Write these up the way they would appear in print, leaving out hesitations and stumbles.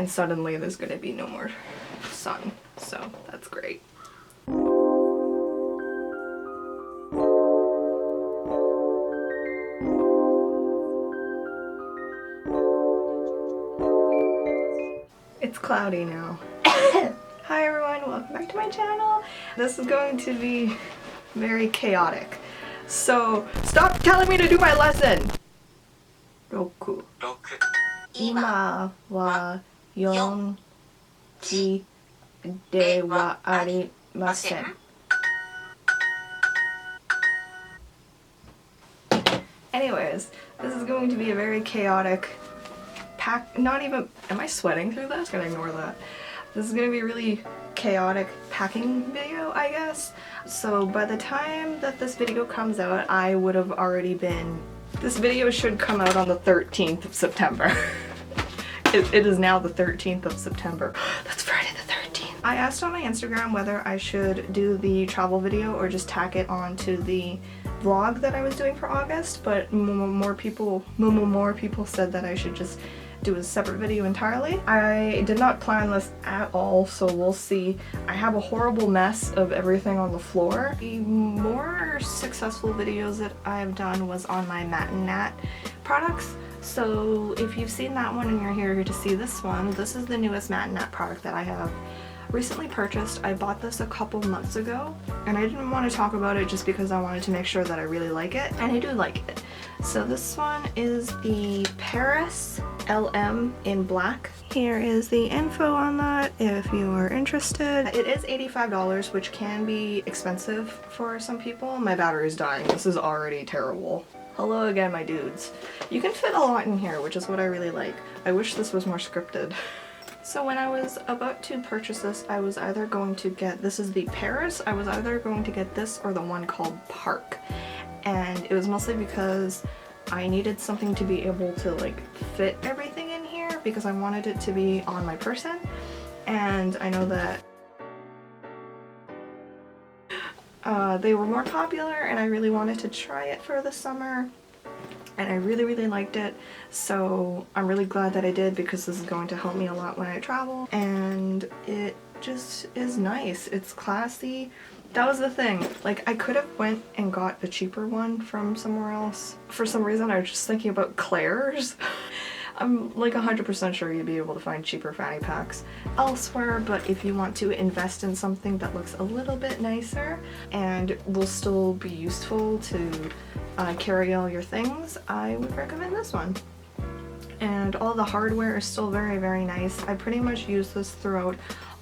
and suddenly there's gonna be no more sun, so that's great. It's cloudy now. Hi everyone, welcome back to my channel. This is going to be very chaotic. So, stop telling me to do my lesson! Roku. Ima wa yonji de wa arimasen. Anyways, this is going to be a very chaotic not even, am I sweating through this? Gonna ignore that. This is gonna be a really chaotic packing video, I guess. So by the time that this video comes out, I would have already been, this video should come out on the 13th of September. It is now the 13th of September. That's Friday the 13th. I asked on my Instagram whether I should do the travel video or just tack it on to the vlog that I was doing for August, but more people said that I should just do a separate video entirely. I did not plan this at all, so we'll see. I have a horrible mess of everything on the floor. The more successful videos that I've done was on my Mat and Nat products. So if you've seen that one and you're here to see this one, this is the newest Mat and Nat product that I have recently purchased. I bought this a couple months ago and I didn't want to talk about it just because I wanted to make sure that I really like it, and I do like it. So this one is the Paris LM in black. Here is the info on that if you are interested. It is $85, which can be expensive for some people. My battery's dying. This is already terrible. Hello again, my dudes. You can fit a lot in here, which is what I really like. I wish this was more scripted. So when I was about to purchase this, I was either going to get, this is the Paris, I was either going to get this or the one called Park. And it was mostly because I needed something to be able to like fit everything in here because I wanted it to be on my person. And I know that they were more popular and I really wanted to try it for the summer. And I really liked it, so I'm really glad that I did because this is going to help me a lot when I travel. And it just is nice. It's classy. That was the thing. Like, I could have went and got a cheaper one from somewhere else. For some reason, I was just thinking about Claire's. I'm like 100% sure you'd be able to find cheaper fanny packs elsewhere, but if you want to invest in something that looks a little bit nicer and will still be useful to carry all your things, I would recommend this one. And all the hardware is still very nice. I pretty much use this throughout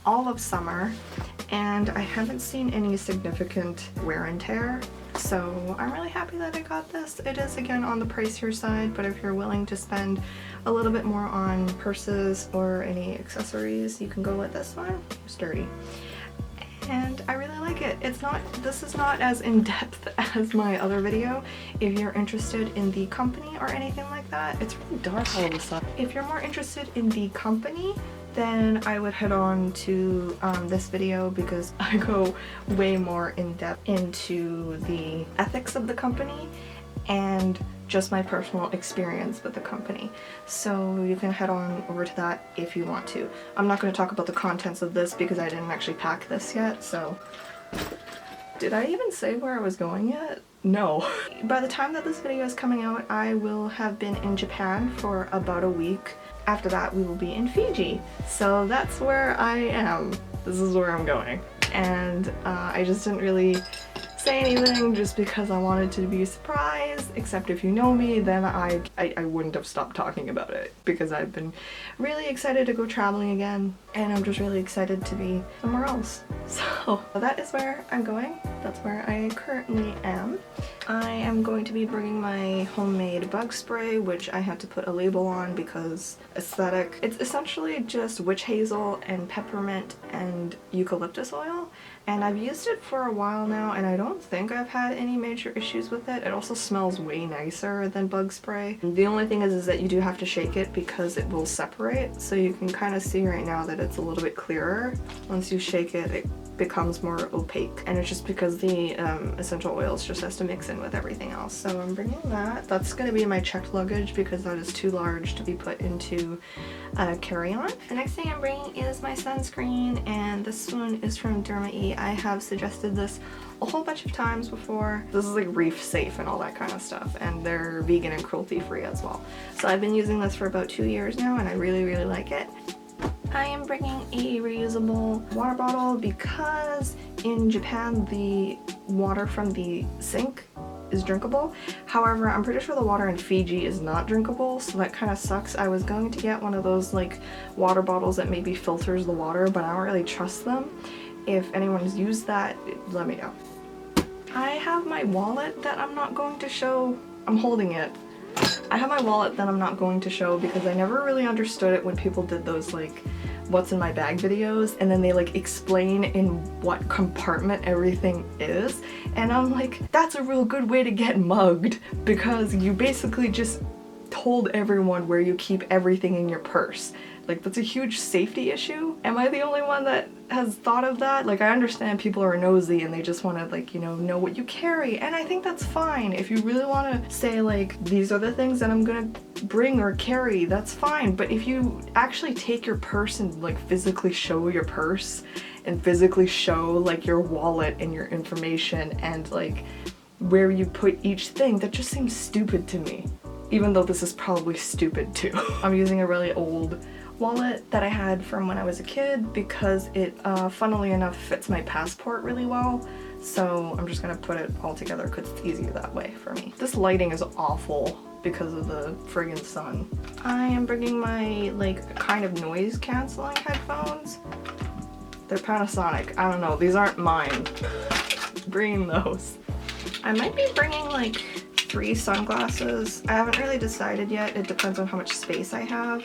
all of summer and I haven't seen any significant wear and tear. So I'm really happy that I got this. It is again on the pricier side, but if you're willing to spend a little bit more on purses or any accessories, you can go with this one. It's sturdy. And I really like it. This is not as in-depth as my other video. If you're interested in the company or anything like that, it's really dark all of a sudden. If you're more interested in the company, then I would head on to this video because I go way more in depth into the ethics of the company and just my personal experience with the company. So you can head on over to that if you want to. I'm not going to talk about the contents of this because I didn't actually pack this yet, so... Did I even say where I was going yet? No. By the time that this video is coming out, I will have been in Japan for about a week. After that, we will be in Fiji. So that's where I am. This is where I'm going. And I just didn't really say anything just because I wanted to be a surprise, except if you know me, then I wouldn't have stopped talking about it because I've been really excited to go traveling again and I'm just really excited to be somewhere else. So that is where I'm going. That's where I currently am. I am going to be bringing my homemade bug spray, which I had to put a label on because aesthetic. It's essentially just witch hazel and peppermint and eucalyptus oil. And I've used it for a while now and I don't think I've had any major issues with it. It also smells way nicer than bug spray. The only thing is that you do have to shake it because it will separate. So you can kind of see right now that it's a little bit clearer. Once you shake it, it becomes more opaque, and it's just because the essential oils just has to mix in with everything else. So I'm bringing that. That's going to be my checked luggage because that is too large to be put into carry-on. The next thing I'm bringing is my sunscreen, and this one is from Derma E. I have suggested this a whole bunch of times before. This is like reef safe and all that kind of stuff, and they're vegan and cruelty free as well. So I've been using this for about 2 years now, and I really, really like it. I am bringing a reusable water bottle because in Japan the water from the sink is drinkable. However, I'm pretty sure the water in Fiji is not drinkable, so that kind of sucks. I was going to get one of those like water bottles that maybe filters the water, but I don't really trust them. If anyone's used that, let me know. I have my wallet that I'm not going to show. I'm holding it. I have my wallet that I'm not going to show because I never really understood it when people did those like what's in my bag videos, and then they like explain in what compartment everything is, and I'm like, that's a real good way to get mugged because you basically just told everyone where you keep everything in your purse. Like, that's a huge safety issue. Am I the only one that has thought of that? Like, I understand people are nosy and they just want to, like, you know what you carry, and I think that's fine. If you really want to say, like, these are the things that I'm gonna bring or carry, that's fine. But if you actually take your purse and, like, physically show your purse and physically show, like, your wallet and your information and, like, where you put each thing, that just seems stupid to me. Even though this is probably stupid, too. I'm using a really old wallet that I had from when I was a kid because it, funnily enough, fits my passport really well. So I'm just gonna put it all together because it's easier that way for me. This lighting is awful because of the friggin' sun. I am bringing my, like, kind of noise canceling headphones. They're Panasonic. I don't know. These aren't mine. Bringing those. I might be bringing, like, 3 sunglasses. I haven't really decided yet. It depends on how much space I have.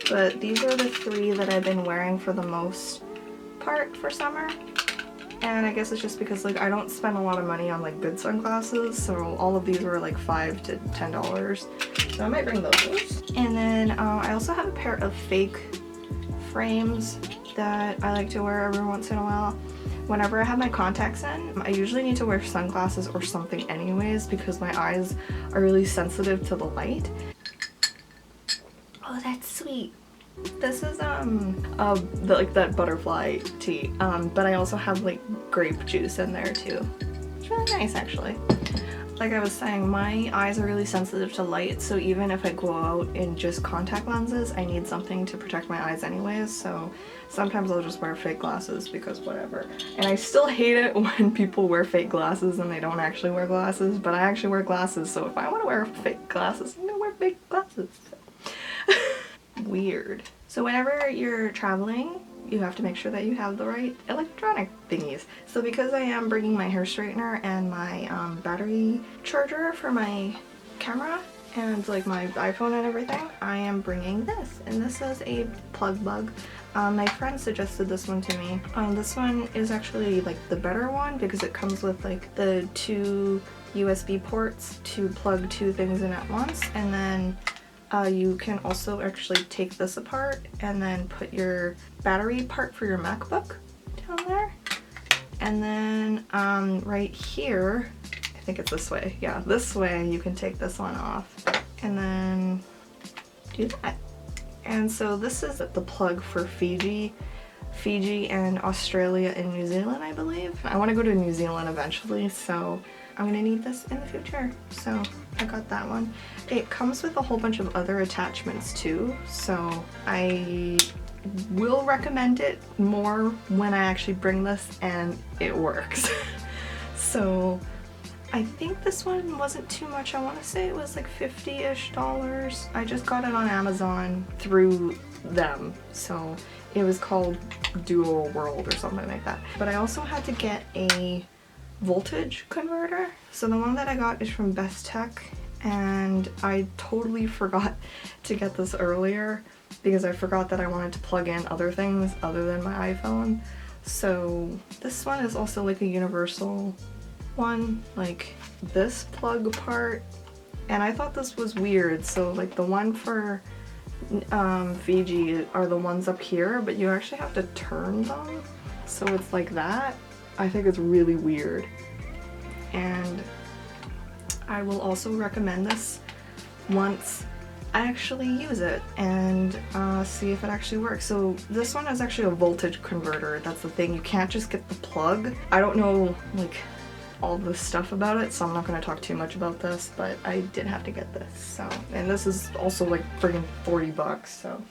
But these are the 3 that I've been wearing for the most part for summer. And I guess it's just because, like, I don't spend a lot of money on, like, good sunglasses, so all of these were like $5 to $10. So I might bring those. And then I also have a pair of fake frames that I like to wear every once in a while. Whenever I have my contacts in, I usually need to wear sunglasses or something anyways because my eyes are really sensitive to the light. Oh, that's sweet. This is like that butterfly tea, but I also have like grape juice in there too. It's really nice actually. Like I was saying, my eyes are really sensitive to light, so even if I go out in just contact lenses, I need something to protect my eyes anyways, so sometimes I'll just wear fake glasses because whatever. And I still hate it when people wear fake glasses and they don't actually wear glasses, but I actually wear glasses, so if I want to wear fake glasses, I'm gonna wear fake glasses. Weird. So whenever you're traveling, you have to make sure that you have the right electronic thingies. So because I am bringing my hair straightener and my battery charger for my camera and like my iPhone and everything, I am bringing this. And this is a plug bug. My friend suggested this one to me. This one is actually like the better one because it comes with like the 2 USB ports to plug 2 things in at once, and then you can also actually take this apart and then put your battery part for your MacBook down there. And then right here, I think it's this way. Yeah, this way you can take this one off and then do that. And so this is the plug for Fiji and Australia and New Zealand, I believe. I want to go to New Zealand eventually, so I'm gonna need this in the future. So I got that one. It comes with a whole bunch of other attachments too, so I will recommend it more when I actually bring this and it works. So I think this one wasn't too much. I want to say it was like $50-ish. I just got it on Amazon through them, so it was called Duo World or something like that. But I also had to get a voltage converter. So the one that I got is from Best Tech, and I totally forgot to get this earlier because I forgot that I wanted to plug in other things other than my iPhone. So this one is also like a universal one, like this plug part, and I thought this was weird. So like the one for Fiji are the ones up here, but you actually have to turn them. So it's like that. I think it's really weird. And I will also recommend this once I actually use it and see if it actually works. So this one is actually a voltage converter. That's the thing. You can't just get the plug. I don't know like all the stuff about it, so I'm not going to talk too much about this, but I did have to get this. So, and this is also like friggin' 40 bucks. So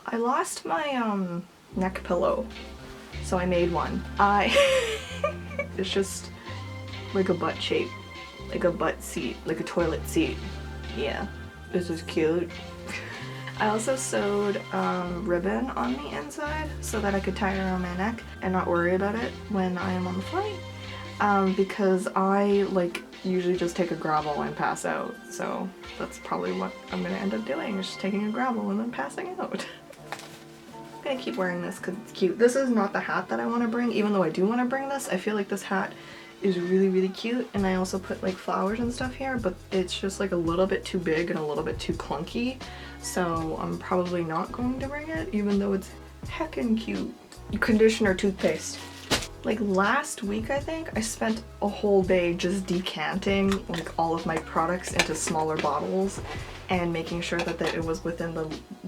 I lost my neck pillow, so I made one. It's just like a butt shape, like a butt seat, like a toilet seat. Yeah, this is cute. I also sewed ribbon on the inside so that I could tie it around my neck and not worry about it when I am on the flight. Because I like usually just take a gravel and pass out, so that's probably what I'm gonna end up doing, is just taking a gravel and then passing out. I'm gonna keep wearing this because it's cute. This is not the hat that I want to bring, even though I do want to bring this. I feel like this hat is really, really cute, and I also put like flowers and stuff here, but it's just like a little bit too big and a little bit too clunky, so I'm probably not going to bring it, even though it's heckin' cute. Conditioner, toothpaste. Like last week, I think, I spent a whole day just decanting like all of my products into smaller bottles and making sure that it was within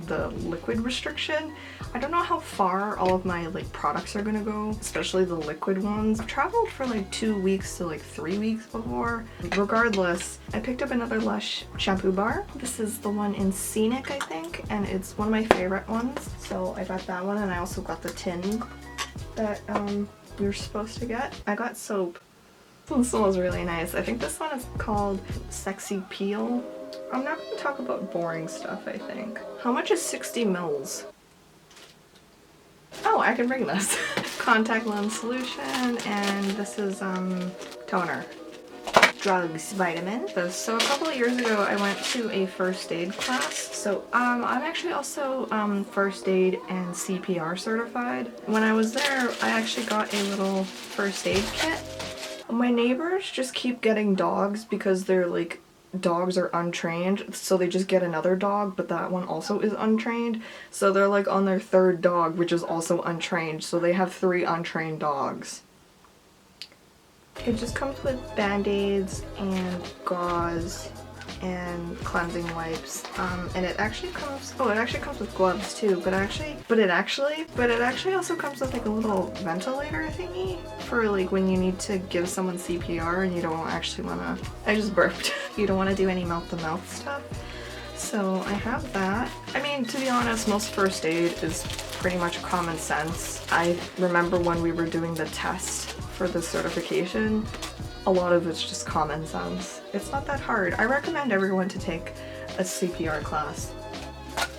the liquid restriction. I don't know how far all of my like products are gonna go, especially the liquid ones. I've traveled for like 2 weeks to like 3 weeks before. Regardless, I picked up another Lush shampoo bar. This is the one in Scenic, I think, and it's one of my favorite ones. So I got that one, and I also got the tin that we were supposed to get. I got soap. This one was really nice. I think this one is called Sexy Peel. I'm not going to talk about boring stuff, I think. How much is 60 mils? Oh, I can bring this. Contact lens solution, and this is toner. Drugs, vitamin. So a couple of years ago I went to a first aid class. So I'm actually also first aid and CPR certified. When I was there, I actually got a little first aid kit. My neighbors just keep getting dogs because they're like, dogs are untrained, so they just get another dog, but that one also is untrained. So they're like on their third dog, which is also untrained. So they have 3 untrained dogs. It just comes with band-aids and gauze and cleansing wipes, and it actually comes, oh, it actually comes with gloves too, but it actually also comes with like a little ventilator thingy for like when you need to give someone CPR and you don't actually wanna, I just burped. You don't wanna do any mouth-to-mouth stuff. So I have that. I mean, to be honest, most first aid is pretty much common sense. I remember when we were doing the test for the certification, a lot of it's just common sense. It's not that hard. I recommend everyone to take a CPR class.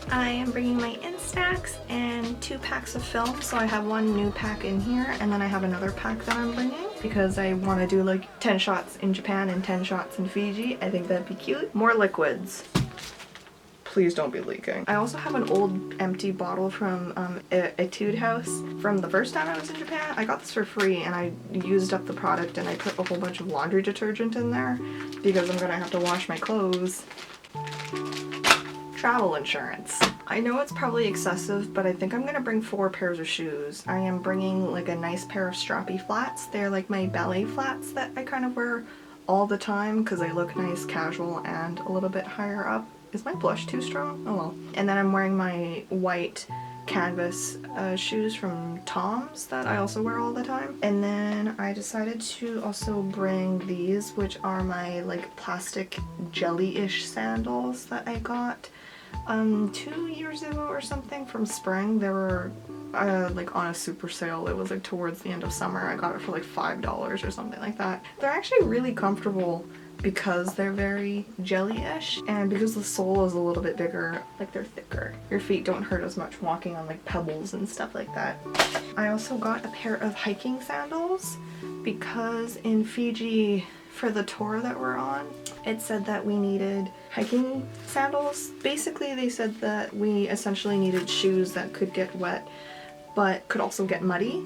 I am bringing my Instax and 2 packs of film, so I have 1 new pack in here, and then I have another pack that I'm bringing because I want to do like 10 shots in Japan and 10 shots in Fiji. I think that'd be cute. More liquids. Please don't be leaking. I also have an old empty bottle from Etude House from the first time I was in Japan. I got this for free and I used up the product and I put a whole bunch of laundry detergent in there because I'm gonna have to wash my clothes. Travel insurance. I know it's probably excessive, but I think I'm gonna bring 4 pairs of shoes. I am bringing like a nice pair of strappy flats. They're like my ballet flats that I kind of wear all the time because they look nice, casual, and a little bit higher up. Is my blush too strong? Oh well. And then I'm wearing my white canvas shoes from Tom's that I also wear all the time. And then I decided to also bring these, which are my like plastic jelly-ish sandals that I got 2 years ago or something from spring. They were like on a super sale. It was like towards the end of summer. I got it for like $5 or something like that. They're actually really comfortable because they're very jelly-ish, and because the sole is a little bit bigger, like they're thicker. Your feet don't hurt as much walking on like pebbles and stuff like that. I also got a pair of hiking sandals because in Fiji, for the tour that we're on, it said that we needed hiking sandals. Basically, they said that we essentially needed shoes that could get wet but could also get muddy.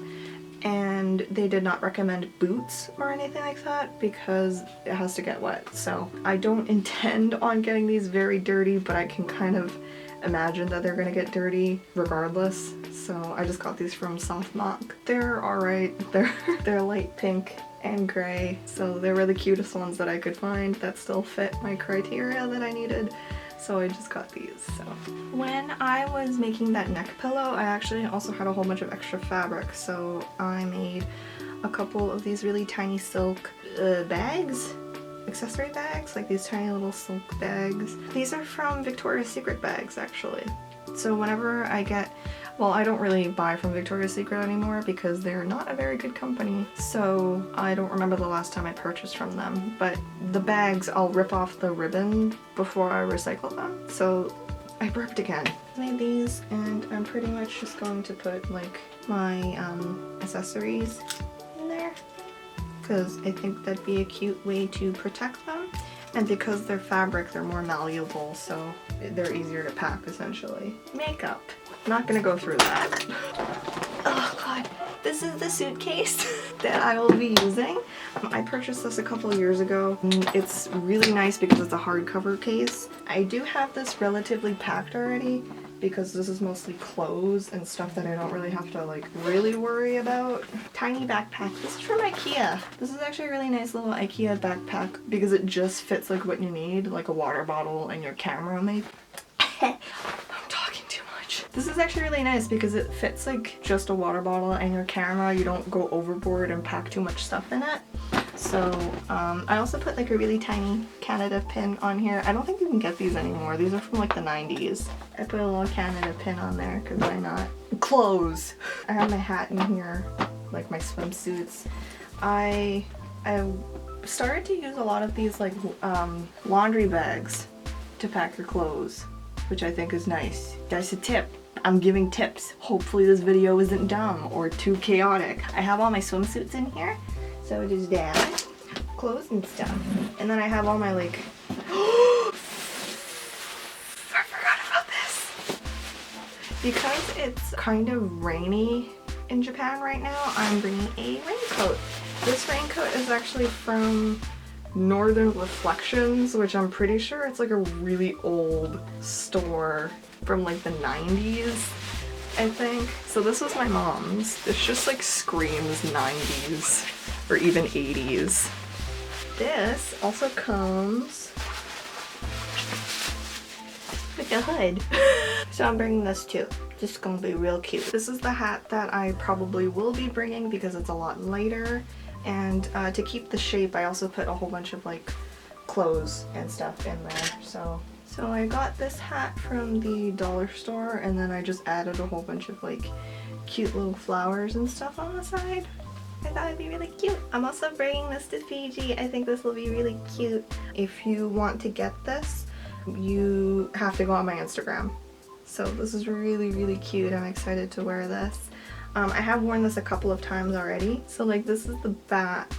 And they did not recommend boots or anything like that because it has to get wet. So I don't intend on getting these very dirty, but I can kind of imagine that they're gonna get dirty regardless. So I just got these from Soft Mock. They're alright. They're light pink and gray, so they were the cutest ones that I could find that still fit my criteria that I needed. So I just got these. So when I was making that neck pillow, I actually also had a whole bunch of extra fabric, so I made a couple of these really tiny silk bags, accessory bags, like these tiny little silk bags. These are from Victoria's Secret bags, actually. So whenever I get, well, I don't really buy from Victoria's Secret anymore because they're not a very good company, so I don't remember the last time I purchased from them, but the bags, I'll rip off the ribbon before I recycle them. So I burped again. I made these, and I'm pretty much just going to put like my accessories in there because I think that'd be a cute way to protect them. And because they're fabric, they're more malleable, so they're easier to pack, essentially. Makeup. Not gonna go through that. Oh god, this is the suitcase that I will be using. I purchased this a couple years ago. It's really nice because it's a hardcover case. I do have this relatively packed already because this is mostly clothes and stuff that I don't really have to like really worry about. Tiny backpack. This is from IKEA. This is actually a really nice little IKEA backpack because it just fits like what you need, like a water bottle and your camera maybe. I'm talking too much. This is actually really nice because it fits like just a water bottle and your camera. You don't go overboard and pack too much stuff in it. So I also put like a really tiny Canada pin on here. I don't think you can get these anymore. These are from like the 90s. I put a little Canada pin on there because why not? Clothes! I have my hat in here, like my swimsuits. I started to use a lot of these like laundry bags to pack your clothes, which I think is nice. That's a tip. I'm giving tips. Hopefully this video isn't dumb or too chaotic. I have all my swimsuits in here. So it is that, clothes and stuff. And then I have all my like, I forgot about this. Because it's kind of rainy in Japan right now, I'm bringing a raincoat. This raincoat is actually from Northern Reflections, which I'm pretty sure it's like a really old store from like the 90s. I think. So this was my mom's. This just like screams 90s or even 80s. This also comes with a hood. So I'm bringing this too. This is gonna be real cute. This is the hat that I probably will be bringing because it's a lot lighter. And to keep the shape, I also put a whole bunch of like clothes and stuff in there. So I got this hat from the dollar store, and then I just added a whole bunch of like cute little flowers and stuff on the side. I thought it'd be really cute. I'm also bringing this to Fiji. I think this will be really cute. If you want to get this, you have to go on my Instagram. So this is really, really cute. I'm excited to wear this. I have worn this a couple of times already. So like this is the back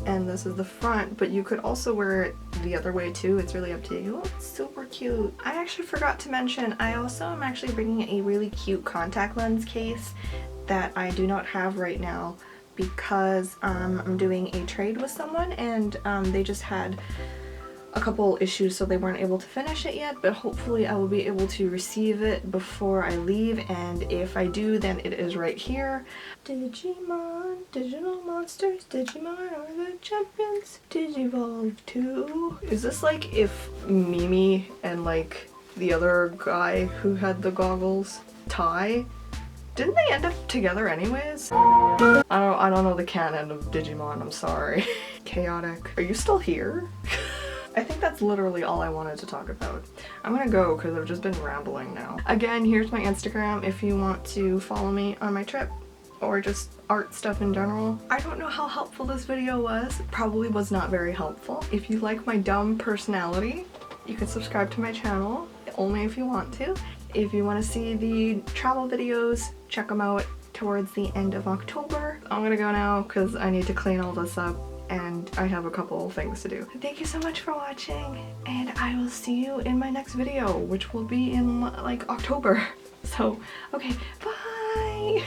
and this is the front, but you could also wear it the other way too. It's really up to you. It's super cute. I actually forgot to mention, I also am actually bringing a really cute contact lens case that I do not have right now because I'm doing a trade with someone, and they just had a couple issues, so they weren't able to finish it yet, but hopefully I will be able to receive it before I leave, and if I do, then it is right here. Digimon, digital monsters, Digimon are the champions, Digivolve 2. Is this like if Mimi and like the other guy who had the goggles, Ty, didn't they end up together anyways? I don't know the canon of Digimon, I'm sorry. Chaotic. Are you still here? I think that's literally all I wanted to talk about. I'm gonna go because I've just been rambling now. Again, here's my Instagram if you want to follow me on my trip or just art stuff in general. I don't know how helpful this video was. Probably was not very helpful. If you like my dumb personality, you can subscribe to my channel, only if you want to. If you want to see the travel videos, check them out towards the end of October. I'm gonna go now because I need to clean all this up and I have a couple of things to do. Thank you so much for watching, and I will see you in my next video, which will be in like October. So, okay, bye!